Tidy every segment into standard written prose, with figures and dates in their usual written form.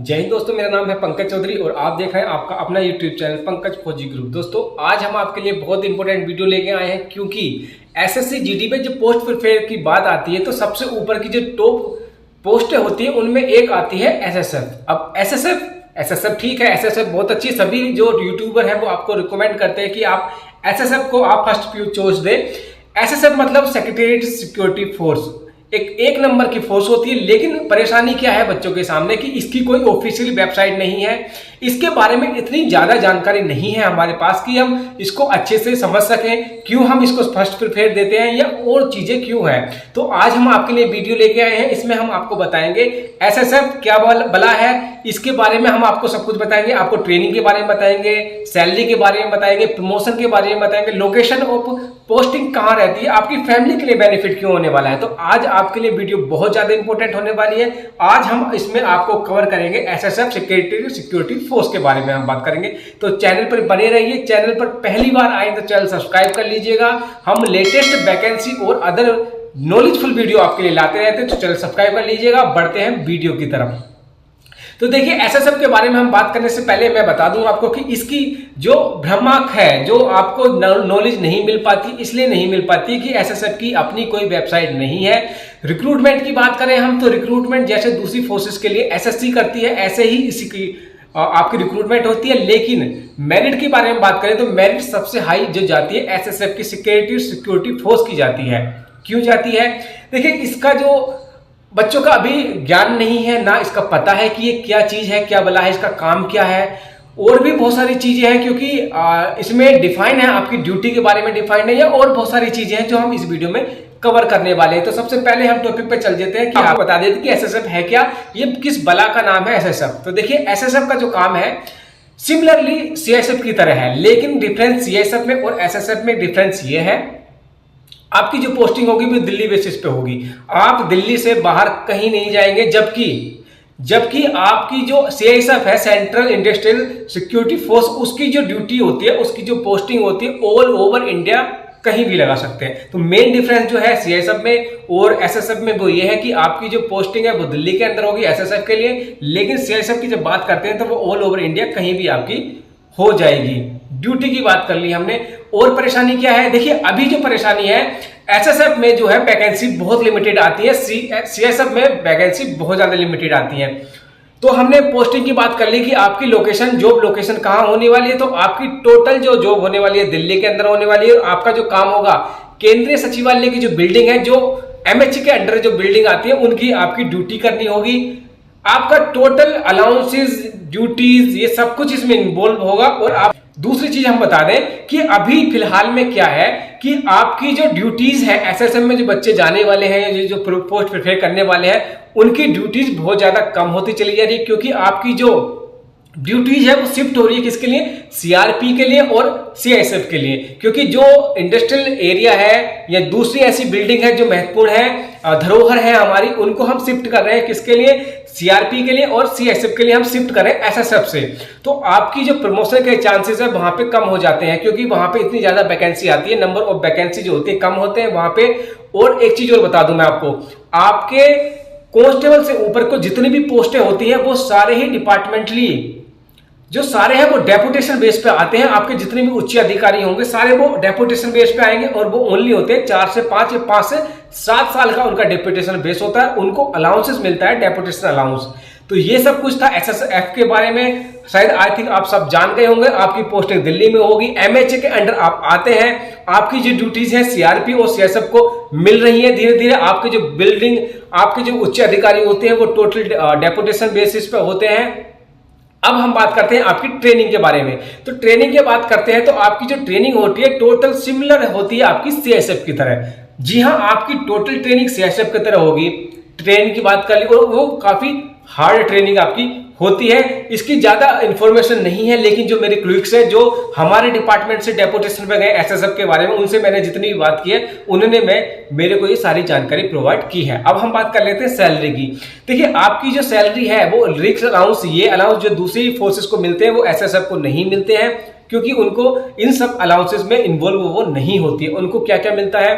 जय हिंद दोस्तों, मेरा नाम है पंकज चौधरी और आप देख रहे हैं आपका अपना यूट्यूब चैनल पंकज फौजी ग्रुप। दोस्तों आज हम आपके लिए बहुत इंपॉर्टेंट वीडियो लेके आए हैं, क्योंकि एसएससी जीडी में जो पोस्ट प्रिपेयर की बात आती है तो सबसे ऊपर की जो टॉप पोस्टें होती है उनमें एक आती है एसएसएफ। अब एसएसएफ ठीक है, एसएसएफ बहुत अच्छी, सभी जो यूट्यूबर है वो आपको रिकमेंड करते हैं कि आप एसएसएफ को आप फर्स्ट चॉइस दें। एसएसएफ मतलब सेक्रेटरीट सिक्योरिटी फोर्स, एक नंबर की फोर्स होती है। लेकिन परेशानी क्या है बच्चों के सामने कि इसकी कोई ऑफिशियल वेबसाइट नहीं है, इसके बारे में इतनी ज्यादा जानकारी नहीं है हमारे पास कि हम इसको अच्छे से समझ सकें, क्यों हम इसको फर्स्ट प्रेफर देते हैं या और चीजें क्यों है। तो आज हम आपके लिए वीडियो लेके आए हैं, इसमें हम आपको बताएंगे एसएसएफ क्या बला है, इसके बारे में हम आपको सब कुछ बताएंगे। आपको ट्रेनिंग के बारे में बताएंगे, सैलरी के बारे में बताएंगे, प्रमोशन के बारे में बताएंगे, लोकेशन ऑफ पोस्टिंग कहाँ रहती है, आपकी फैमिली के लिए बेनिफिट क्यों होने वाला है। तो आज आपके लिए वीडियो बहुत ज्यादा इंपॉर्टेंट होने वाली है। आज हम इसमें आपको कवर करेंगे एसएसएफ सेक्रेटरी सिक्योरिटी फोर्स के बारे में हम बात करेंगे। तो चैनल पर बने रहिए, चैनल पर पहली बार आए तो चैनल सब्सक्राइब कर लीजिएगा। हम लेटेस्ट वैकेंसी और अदर नॉलेजफुल वीडियो आपके लिए लाते रहते हैं, तो चैनल सब्सक्राइब कर लीजिएगा। बढ़ते हैं वीडियो की तरफ। तो देखिए एसएसएफ के बारे में हम बात करने से पहले मैं बता दूं आपको कि इसकी जो भ्रमाक है, जो आपको नॉलेज नहीं मिल पाती, इसलिए नहीं मिल पाती कि एसएसएफ की अपनी कोई वेबसाइट नहीं है। रिक्रूटमेंट की बात करें हम तो रिक्रूटमेंट जैसे दूसरी फोर्सेस के लिए एसएससी करती है, ऐसे ही इसी की आपकी रिक्रूटमेंट होती है। लेकिन मेरिट के बारे में बात करें तो मेरिट सबसे हाई जो जाती है एसएसएफ की सेक्रेटरी सिक्योरिटी फोर्स की जाती है। क्यों जाती है? देखिए इसका जो बच्चों का अभी ज्ञान नहीं है, ना इसका पता है कि ये क्या चीज है, क्या बला है, इसका काम क्या है, और भी बहुत सारी चीजें हैं, क्योंकि इसमें डिफाइन है, आपकी ड्यूटी के बारे में डिफाइन है, या और बहुत सारी चीजें हैं जो हम इस वीडियो में कवर करने वाले हैं। तो सबसे पहले हम टॉपिक पे चल देते हैं कि आपको बता देते कि एसएसएफ है क्या, ये किस बला का नाम है एसएसएफ। तो देखिए एसएसएफ का जो काम है सिमिलरली सीआईएसएफ की तरह है, लेकिन डिफरेंस सीआईएसएफ में और एसएसएफ में डिफरेंस ये है, आपकी जो पोस्टिंग होगी वो दिल्ली बेसिस पे होगी। आप दिल्ली से बाहर कहीं नहीं जाएंगे, जबकि आपकी जो सीआईएसएफ है सेंट्रल इंडस्ट्रियल सिक्योरिटी फोर्स, उसकी जो ड्यूटी होती है, उसकी जो पोस्टिंग होती है ऑल ओवर इंडिया कहीं भी लगा सकते हैं। तो मेन डिफरेंस जो है सीआईएसएफ में और एसएसएफ में वो ये है कि आपकी जो पोस्टिंग है वो दिल्ली के अंदर होगी एसएसएफ के लिए, लेकिन सीआईएसएफ की जब बात करते हैं तो वो ऑल ओवर इंडिया कहीं भी आपकी हो जाएगी। ड्यूटी की बात कर ली हमने। और परेशानी क्या है? देखिए अभी जो परेशानी है एसएसएफ में जो है वैकेंसी बहुत लिमिटेड आती है, सीआईएसएफ में वैकेंसी बहुत ज्यादा लिमिटेड आती है। तो हमने पोस्टिंग की बात कर ली कि आपकी लोकेशन, जॉब लोकेशन कहां होने वाली है। तो आपकी टोटल जो जॉब होने वाली है दिल्ली के अंदर होने वाली है। आपका जो काम होगा केंद्रीय सचिवालय की जो बिल्डिंग है, जो एमएचए के अंडर जो बिल्डिंग आती है, उनकी आपकी ड्यूटी करनी होगी। आपका टोटल अलाउंसेस, ड्यूटीज, ये सब कुछ इसमें इन्वॉल्व होगा। और आप दूसरी चीज हम बता दें कि अभी फिलहाल में क्या है कि आपकी जो ड्यूटीज है एसएसएफ में जो बच्चे जाने वाले हैं, जो पोस्ट प्रिपेयर करने वाले हैं, उनकी ड्यूटीज बहुत ज्यादा कम होती चली जा रही है, क्योंकि आपकी जो ड्यूटीज है वो शिफ्ट हो रही है किसके लिए? सीआरपी के लिए और सीआईएसएफ के लिए। क्योंकि जो इंडस्ट्रियल एरिया है या दूसरी ऐसी बिल्डिंग है जो महत्वपूर्ण है, धरोहर है हमारी, उनको हम शिफ्ट कर रहे हैं किसके लिए? सीआरपी के लिए, और सीआईएसएफ के लिए हम शिफ्ट कर रहे हैं एसएसएफ से। तो आपकी जो प्रमोशन के चांसेस है वहां पे कम हो जाते हैं, क्योंकि वहां पे इतनी ज्यादा वैकेंसी आती है, नंबर ऑफ वैकेंसी जो होती है कम होते हैं वहां पे। और एक चीज और बता दूं मैं आपको, आपके कांस्टेबल से ऊपर को जितनी भी पोस्टें होती है वो सारे ही डिपार्टमेंटली जो सारे हैं वो डेपुटेशन बेस पे आते हैं। आपके जितने भी उच्च अधिकारी होंगे सारे वो डेपुटेशन बेस पे आएंगे, और वो ओनली होते हैं 4 से 5 या 5 से 7 साल का उनका डेपुटेशन बेस होता है। उनको अलाउंसेस मिलता है, डेपुटेशन अलाउंस। तो ये सब कुछ था एसएसएफ के बारे में। शायद आई थिंक आप सब जान गए होंगे। आपकी पोस्टिंग दिल्ली में होगी, एमएचए के अंडर आप आते हैं, आपकी जो ड्यूटीज है सीआरपी और सीआईएसएफ को मिल रही है धीरे धीरे। आपके जो बिल्डिंग, आपके जो उच्च अधिकारी होते हैं वो टोटल डेपुटेशन बेसिस पे होते हैं। अब हम बात करते हैं आपकी ट्रेनिंग के बारे में। तो ट्रेनिंग की बात करते हैं तो आपकी जो ट्रेनिंग होती है टोटल सिमिलर होती है आपकी सीआईएसएफ की तरह। जी हाँ, आपकी टोटल ट्रेनिंग सीआईएसएफ की तरह होगी। ट्रेनिंग की बात कर ली, और वो काफी हार्ड ट्रेनिंग आपकी होती है। इसकी ज्यादा इंफॉर्मेशन नहीं है, लेकिन जो मेरे क्लिक्स है, जो हमारे डिपार्टमेंट से डेपुटेशन पे गए एसएसएफ के बारे में, उनसे मैंने जितनी भी बात की है उन्होंने मेरे को ये सारी जानकारी प्रोवाइड की है। अब हम बात कर लेते हैं सैलरी की। देखिए आपकी जो सैलरी है वो रिक्स अलाउंस, ये अलाउंस जो दूसरी फोर्सेस को मिलते हैं वो एसएसएफ को नहीं मिलते हैं, क्योंकि उनको इन सब अलाउंसेस में इन्वॉल्व वो नहीं होती है। उनको क्या क्या मिलता है?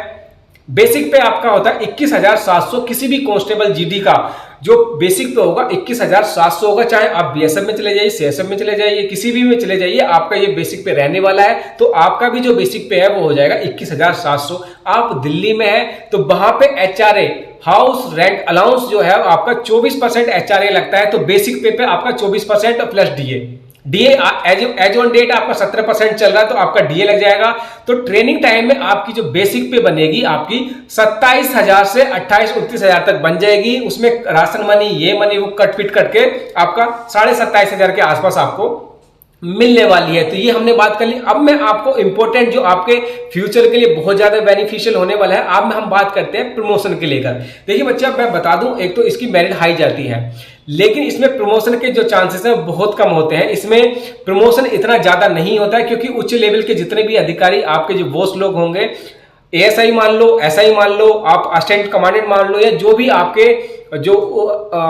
बेसिक पे आपका होता है 21,700। किसी भी कांस्टेबल जीडी का जो बेसिक पे होगा 21,700 होगा। चाहे आप बीएसएफ में चले जाइए, सीएसएफ में चले जाइए, किसी भी में चले जाइए, आपका ये बेसिक पे रहने वाला है। तो आपका भी जो बेसिक पे है वो हो जाएगा 21,700। आप दिल्ली में है तो वहां पे एचआरए हाउस रेंट अलाउंस जो है आपका 24% एचआरए लगता है। तो बेसिक पे आपका 24% plus DA as on date आपका 17% चल रहा है तो आपका डीए लग जाएगा। तो ट्रेनिंग टाइम में आपकी जो बेसिक पे बनेगी आपकी 27,000 से 28-29,000 तक बन जाएगी। उसमें राशन मनी ये मनी वो कट पिट करके आपका 27,500 के आसपास आपको मिलने वाली है। तो ये हमने बात कर ली। अब मैं आपको इंपॉर्टेंट जो आपके फ्यूचर के लिए बहुत ज्यादा बेनिफिशियल होने वाला है, अब हम बात करते हैं प्रमोशन के लेकर। देखिए बच्चे, अब मैं बता दूं, एक तो इसकी मेरिट हाई जाती है, लेकिन इसमें प्रमोशन के जो चांसेस हैं बहुत कम होते हैं। इसमें प्रमोशन इतना ज्यादा नहीं होता है क्योंकि उच्च लेवल के जितने भी अधिकारी आपके जो बॉस लोग होंगे, एएसआई मान लो, एसआई मान लो, आप असिस्टेंट कमांडेंट मान लो, या जो भी आपके जो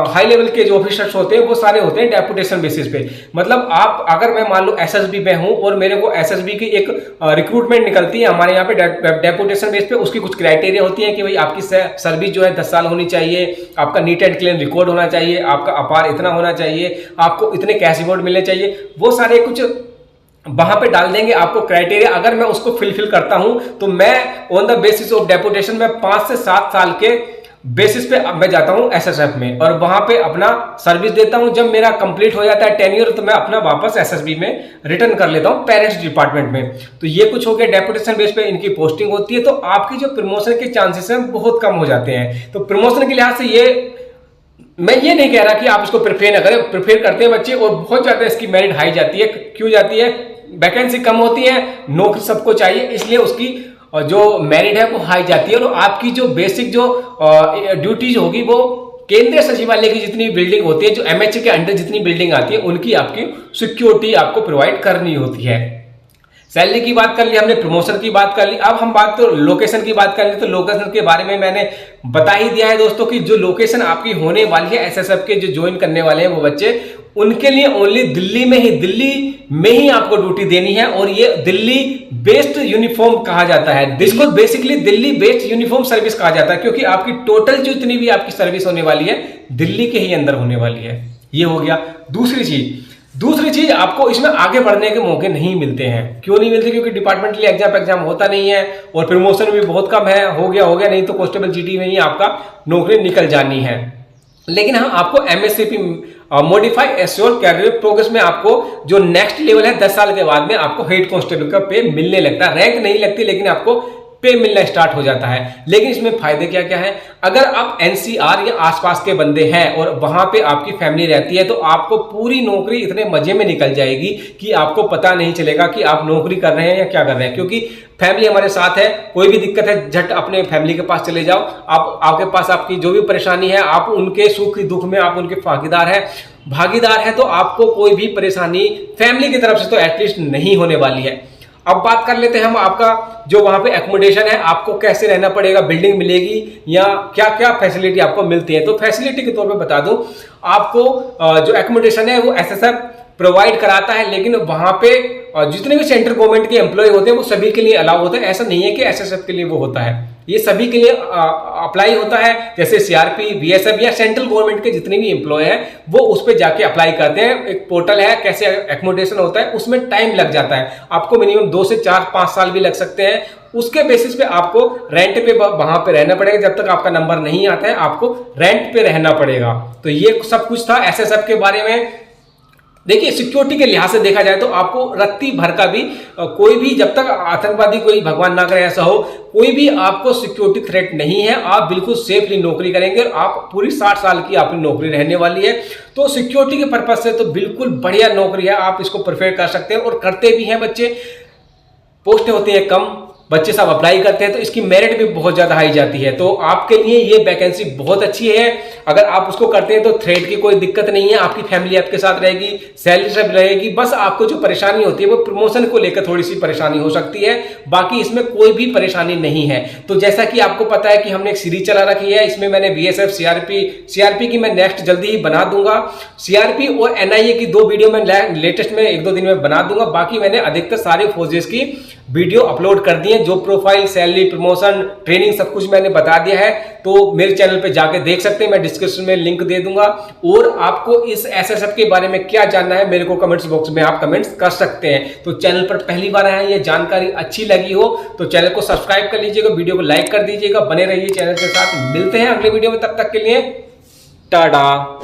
हाई लेवल के जो ऑफिसर्स होते हैं वो सारे होते हैं डेपुटेशन बेसिस पे। मतलब आप अगर मैं मान लो एसएसबी में हूं और मेरे को एसएसबी की एक रिक्रूटमेंट निकलती है हमारे यहाँ पे डेपुटेशन बेस पे, उसकी कुछ क्राइटेरिया होती है कि भाई आपकी सर्विस जो है 10 साल होनी चाहिए, आपका नीट एंड क्लीन रिकॉर्ड होना चाहिए, आपका अपार इतना होना चाहिए, आपको इतने कैश रिवॉर्ड मिलने चाहिए। वो सारे कुछ वहां पे डाल देंगे आपको क्राइटेरिया। अगर मैं उसको फिलफिल करता हूं तो मैं on the basis of deputation में 5 से 7 साल के बेसिस पे मैं जाता हूं एसएसएफ में और वहां पे अपना सर्विस देता हूं। जब मेरा कंप्लीट हो जाता है टेन्योर तो मैं अपना वापस एसएसबी में रिटर्न कर लेता हूं पेरेंट्स डिपार्टमेंट में। तो ये कुछ हो गया, डेपुटेशन बेस पे इनकी पोस्टिंग होती है। तो आपकी जो प्रमोशन के चांसेस हैं बहुत कम हो जाते हैं। तो प्रमोशन के लिहाज से ये मैं ये नहीं कह रहा कि आप इसको प्रिपेयर ना करें, प्रिपेयर करते हैं बच्चे और बहुत ज्यादा इसकी मेरिट हाई जाती है। क्यों जाती है? वैकेंसी कम होती है, नौकरी सबको चाहिए, इसलिए उसकी जो मेरिट है वो हाई जाती है। और आपकी जो बेसिक जो ड्यूटीज होगी वो केंद्रीय सचिवालय की जितनी बिल्डिंग होती है, जो एमएचए के अंडर जितनी बिल्डिंग आती है, उनकी आपकी सिक्योरिटी आपको प्रोवाइड करनी होती है। सैलरी की बात कर ली हमने, प्रमोशन की बात कर ली। अब हम बात तो लोकेशन की बात कर ली। तो लोकेशन के बारे में मैंने बता ही दिया है दोस्तों कि जो लोकेशन आपकी होने वाली है एसएसएफ के जो ज्वाइन करने वाले हैं वो बच्चे, उनके लिए ओनली दिल्ली में ही आपको ड्यूटी देनी है। और ये दिल्ली बेस्ड यूनिफॉर्म कहा जाता है, जिसको basically Delhi based uniform service कहा जाता है, क्योंकि आपकी टोटल जो इतनी भी आपकी सर्विस होने वाली है दिल्ली के ही अंदर होने वाली है। ये हो गया। दूसरी चीज आपको इसमें आगे बढ़ने के मौके नहीं मिलते हैं। क्यों नहीं मिलते? क्योंकि डिपार्टमेंटली एग्जाम होता नहीं है और प्रमोशन भी बहुत कम है। हो गया, नहीं तो कांस्टेबल जीडी में ही आपका नौकरी निकल जानी है। लेकिन हाँ, आपको MSCP modify assure career progress में आपको जो नेक्स्ट लेवल है 10 साल के बाद में आपको हेड कांस्टेबल का पे मिलने लगता है। रैंक नहीं लगती लेकिन आपको पे मिलना स्टार्ट हो जाता है। लेकिन इसमें फायदे क्या क्या है? अगर आप एनसीआर या आसपास के बंदे हैं और वहां पे आपकी फैमिली रहती है तो आपको पूरी नौकरी इतने मजे में निकल जाएगी कि आपको पता नहीं चलेगा कि आप नौकरी कर रहे हैं या क्या कर रहे हैं, क्योंकि फैमिली हमारे साथ है। कोई भी दिक्कत है झट अपने फैमिली के पास चले जाओ। आपके पास आपकी जो भी परेशानी है, आप उनके सुख दुख में आप उनके भागीदार है तो आपको कोई भी परेशानी फैमिली की तरफ से तो एटलीस्ट नहीं होने वाली है। अब बात कर लेते हैं हम आपका जो वहां पे एकोमोडेशन है, आपको कैसे रहना पड़ेगा, बिल्डिंग मिलेगी या क्या क्या फैसिलिटी आपको मिलती है। तो फैसिलिटी के तौर पे बता दूं, आपको जो एकोमोडेशन है वो एसएसएफ प्रोवाइड कराता है, लेकिन वहां पे जितने भी सेंट्रल गवर्नमेंट के एम्प्लॉय होते हैं वो सभी के लिए अलाउ होता है। ऐसा नहीं है कि एसएसएफ के लिए वो होता है, ये सभी के लिए अप्लाई होता है। जैसे सीआरपी, बीएसएफ या सेंट्रल गवर्नमेंट के जितने भी एम्प्लॉय हैं वो उस पर जाके अप्लाई करते हैं। एक पोर्टल है कैसे एकोमोडेशन होता है, उसमें टाइम लग जाता है। आपको मिनिमम 2 से 4-5 साल भी लग सकते हैं। उसके बेसिस पे आपको रेंट पे वहां पे रहना पड़ेगा। जब तक आपका नंबर नहीं आता है आपको रेंट पे रहना पड़ेगा। तो ये सब कुछ था एसएसएफ के बारे में। देखिए, सिक्योरिटी के लिहाज से देखा जाए तो आपको रत्ती भर का भी कोई भी, जब तक आतंकवादी कोई भगवान ना करे ऐसा हो, कोई भी आपको सिक्योरिटी थ्रेट नहीं है। आप बिल्कुल सेफली नौकरी करेंगे और आप पूरी 60 साल की आपकी नौकरी रहने वाली है। तो सिक्योरिटी के पर्पज से तो बिल्कुल बढ़िया नौकरी है, आप इसको प्रेफर कर सकते हैं और करते भी हैं बच्चे। पोस्टें होती हैं कम, बच्चे सब अप्लाई करते हैं तो इसकी मेरिट भी बहुत ज्यादा हाई जाती है। तो आपके लिए ये वैकेंसी बहुत अच्छी है। अगर आप उसको करते हैं तो थ्रेड की कोई दिक्कत नहीं है, आपकी फैमिली आपके साथ रहेगी, सैलरी सब रहेगी। बस आपको जो परेशानी होती है वो प्रमोशन को लेकर थोड़ी सी परेशानी हो सकती है, बाकी इसमें कोई भी परेशानी नहीं है। तो जैसा कि आपको पता है कि हमने एक सीरीज चला रखी है, इसमें मैंने बीएसएफ, सीआरपी की मैं नेक्स्ट जल्दी ही बना दूंगा। सीआरपी और एनआईए की 2 वीडियो मैं लेटेस्ट में 1-2 दिन में बना दूंगा। बाकी मैंने अधिकतर सारे फोर्सेस की वीडियो अपलोड कर दिए, जो प्रोफाइल, सैलरी, प्रमोशन, ट्रेनिंग सब कुछ मैंने बता दिया है। तो मेरे चैनल पे जाके देख सकते हैं, मैं डिस्क्रिप्शन में लिंक दे दूंगा। और आपको इस एसएसएफ के बारे में क्या जानना है, मेरे को कमेंट्स बॉक्स में आप कमेंट्स कर सकते हैं। तो चैनल पर पहली बार आए हैं, ये जानकारी अच्छी लगी हो तो चैनल को सब्सक्राइब कर लीजिएगा, वीडियो को लाइक कर दीजिएगा, बने रहिए चैनल के साथ। मिलते हैं अगले वीडियो में, तब तक के लिए टाटा।